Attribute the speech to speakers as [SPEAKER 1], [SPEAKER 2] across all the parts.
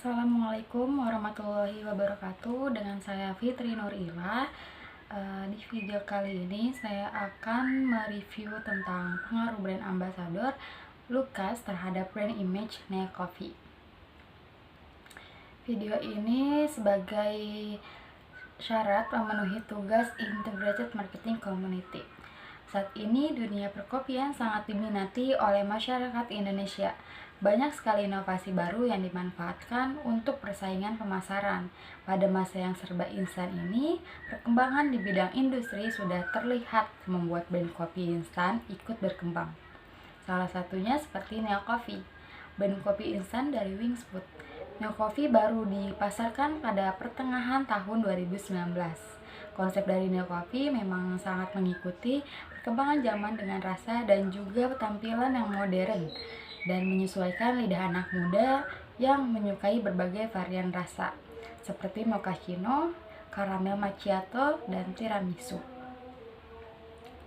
[SPEAKER 1] Assalamualaikum warahmatullahi wabarakatuh. Dengan saya Fitri Nurila. Di video kali ini saya akan mereview tentang pengaruh brand ambassador Lucas terhadap brand image Nea Coffee. Video ini sebagai syarat memenuhi tugas Integrated Marketing Community. Saat ini dunia perkopian sangat diminati oleh masyarakat Indonesia. Banyak sekali inovasi baru yang dimanfaatkan untuk persaingan pemasaran. Pada masa yang serba instan ini, perkembangan di bidang industri sudah terlihat membuat brand kopi instan ikut berkembang. Salah satunya seperti Nea Coffee, brand kopi instan dari Wings Food. Nea Coffee baru dipasarkan pada pertengahan tahun 2019. Konsep dari Nea Coffee memang sangat mengikuti perkembangan zaman dengan rasa dan juga tampilan yang modern dan menyesuaikan lidah anak muda yang menyukai berbagai varian rasa seperti mochaccino, caramel macchiato, dan tiramisu.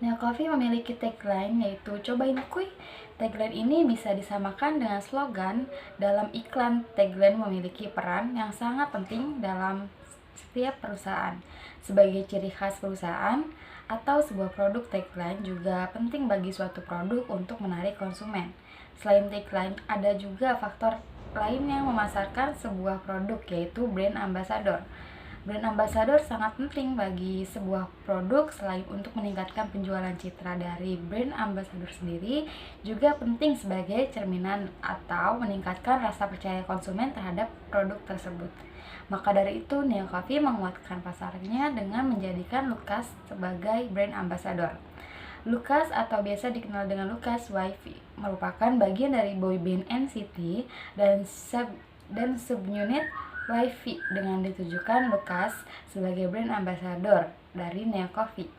[SPEAKER 1] Nea Coffee memiliki tagline yaitu "Cobain kuy". Tagline ini bisa disamakan dengan slogan dalam iklan. Tagline memiliki peran yang sangat penting dalam setiap perusahaan. Sebagai ciri khas perusahaan atau sebuah produk, tagline juga penting bagi suatu produk untuk menarik konsumen. Selain tagline, ada juga faktor lain yang memasarkan sebuah produk, yaitu brand ambassador. Brand ambassador sangat penting bagi sebuah produk. Selain untuk meningkatkan penjualan citra dari brand ambassador sendiri, juga penting sebagai cerminan atau meningkatkan rasa percaya konsumen terhadap produk tersebut. Maka dari itu, Nea Coffee menguatkan pasarnya dengan menjadikan Lucas sebagai brand ambassador. Lucas atau biasa dikenal dengan Lucas YF merupakan bagian dari boyband NCT dan subunit YF dengan ditujukan Lucas sebagai brand ambassador dari Nea Coffee.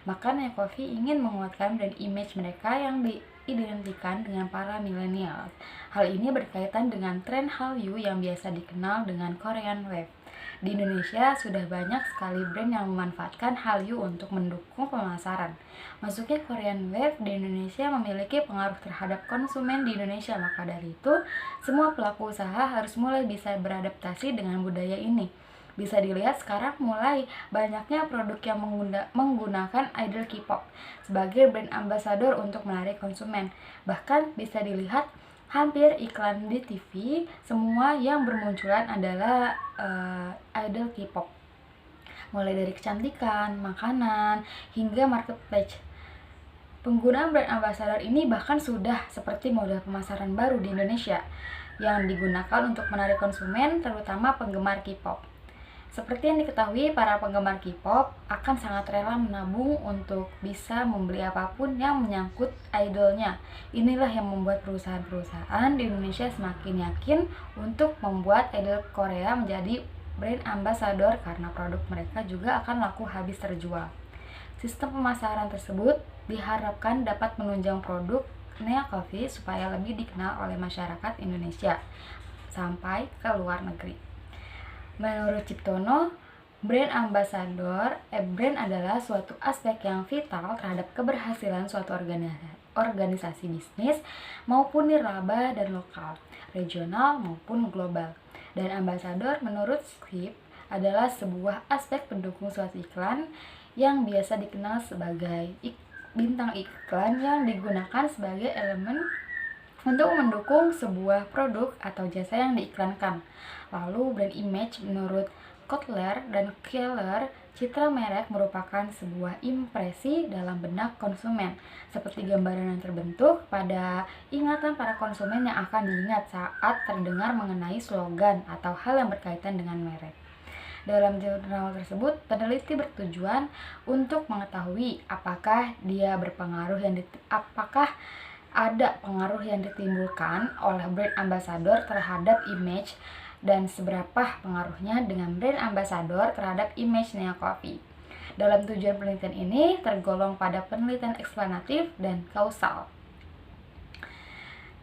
[SPEAKER 1] Maka Nea Coffee ingin menguatkan brand image mereka yang diidentikan dengan para milenial. Hal ini berkaitan dengan tren Hallyu yang biasa dikenal dengan Korean Wave. Di Indonesia sudah banyak sekali brand yang memanfaatkan Hallyu untuk mendukung pemasaran. Masuknya Korean Wave di Indonesia memiliki pengaruh terhadap konsumen di Indonesia. Maka dari itu, semua pelaku usaha harus mulai bisa beradaptasi dengan budaya ini. Bisa dilihat sekarang mulai banyaknya produk yang menggunakan idol K-pop sebagai brand ambassador untuk menarik konsumen. Bahkan bisa dilihat hampir iklan di TV semua yang bermunculan adalah idol K-pop. Mulai dari kecantikan, makanan, hingga marketplace. Penggunaan brand ambassador ini bahkan sudah seperti model pemasaran baru di Indonesia yang digunakan untuk menarik konsumen, terutama penggemar K-pop. Seperti yang diketahui, para penggemar K-pop akan sangat rela menabung untuk bisa membeli apapun yang menyangkut idolnya. Inilah yang membuat perusahaan-perusahaan di Indonesia semakin yakin untuk membuat idol Korea menjadi brand ambassador karena produk mereka juga akan laku habis terjual. Sistem pemasaran tersebut diharapkan dapat menunjang produk Nea Coffee supaya lebih dikenal oleh masyarakat Indonesia sampai ke luar negeri. Menurut Ciptono, brand adalah suatu aspek yang vital terhadap keberhasilan suatu organisasi bisnis maupun nirlaba dan lokal, regional maupun global. Dan ambasador menurut Skip adalah sebuah aspek pendukung suatu iklan yang biasa dikenal sebagai bintang iklan yang digunakan sebagai elemen untuk mendukung sebuah produk atau jasa yang diiklankan. Lalu brand image menurut Kotler dan Keller, citra merek merupakan sebuah impresi dalam benak konsumen, seperti gambaran yang terbentuk pada ingatan para konsumen yang akan diingat saat terdengar mengenai slogan atau hal yang berkaitan dengan merek. Dalam jurnal tersebut, peneliti bertujuan untuk mengetahui apakah ada pengaruh yang ditimbulkan oleh brand ambassador terhadap image dan seberapa pengaruhnya dengan brand ambassador terhadap image Nea Coffee. Dalam tujuan penelitian ini tergolong pada penelitian eksplanatif dan kausal.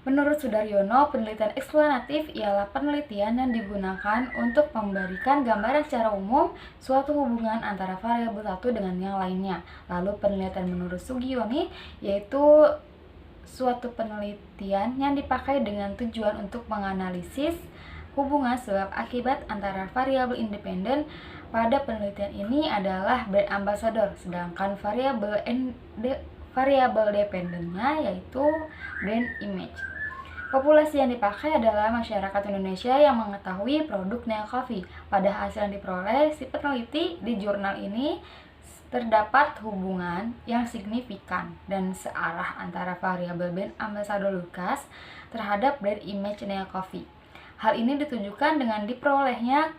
[SPEAKER 1] Menurut Sudaryono, penelitian eksplanatif ialah penelitian yang digunakan untuk memberikan gambaran secara umum suatu hubungan antara variabel satu dengan yang lainnya. Lalu penelitian menurut Sugiyoni yaitu suatu penelitian yang dipakai dengan tujuan untuk menganalisis hubungan sebab akibat antara variabel independen pada penelitian ini adalah brand ambassador, sedangkan variabel dependennya yaitu brand image. Populasi yang dipakai adalah masyarakat Indonesia yang mengetahui produk Neo Coffee. Pada hasil yang diperoleh si peneliti di jurnal ini terdapat hubungan yang signifikan dan searah antara variabel brand ambassador Lucas terhadap brand image Neo Coffee. Hal ini ditunjukkan dengan diperolehnya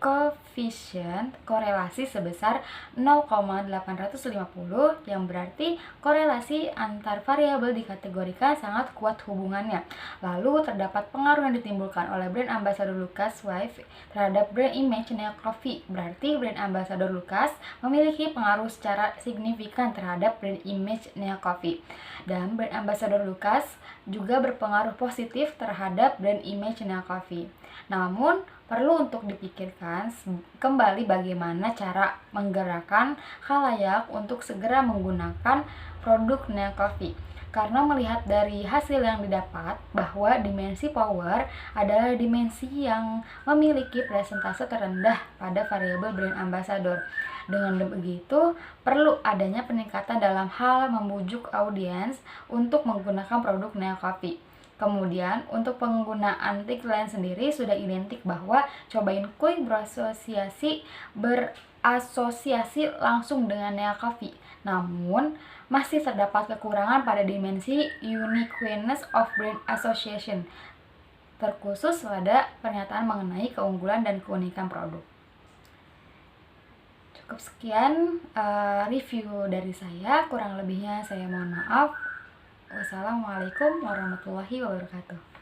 [SPEAKER 1] koefisien korelasi sebesar 0,850 yang berarti korelasi antar variabel dikategorikan sangat kuat hubungannya. Lalu terdapat pengaruh yang ditimbulkan oleh brand ambassador Lucas Wife terhadap brand image Neo Coffee. Berarti brand ambassador Lucas memiliki pengaruh secara signifikan terhadap brand image Neo Coffee. Dan brand ambassador Lucas juga berpengaruh positif terhadap brand image Neo Coffee. Namun, perlu untuk dipikirkan kembali bagaimana cara menggerakkan khalayak untuk segera menggunakan produk Neo Coffee. Karena melihat dari hasil yang didapat bahwa dimensi power adalah dimensi yang memiliki presentase terendah pada variabel brand ambassador. Dengan begitu, perlu adanya peningkatan dalam hal membujuk audiens untuk menggunakan produk Neo Coffee. Kemudian, untuk penggunaan tagline sendiri sudah identik bahwa cobain kuy berasosiasi langsung dengan Neo Coffee. Namun, masih terdapat kekurangan pada dimensi uniqueness of brand association, terkhusus pada pernyataan mengenai keunggulan dan keunikan produk. Cukup sekian review dari saya, kurang lebihnya saya mohon maaf. Wassalamualaikum warahmatullahi wabarakatuh.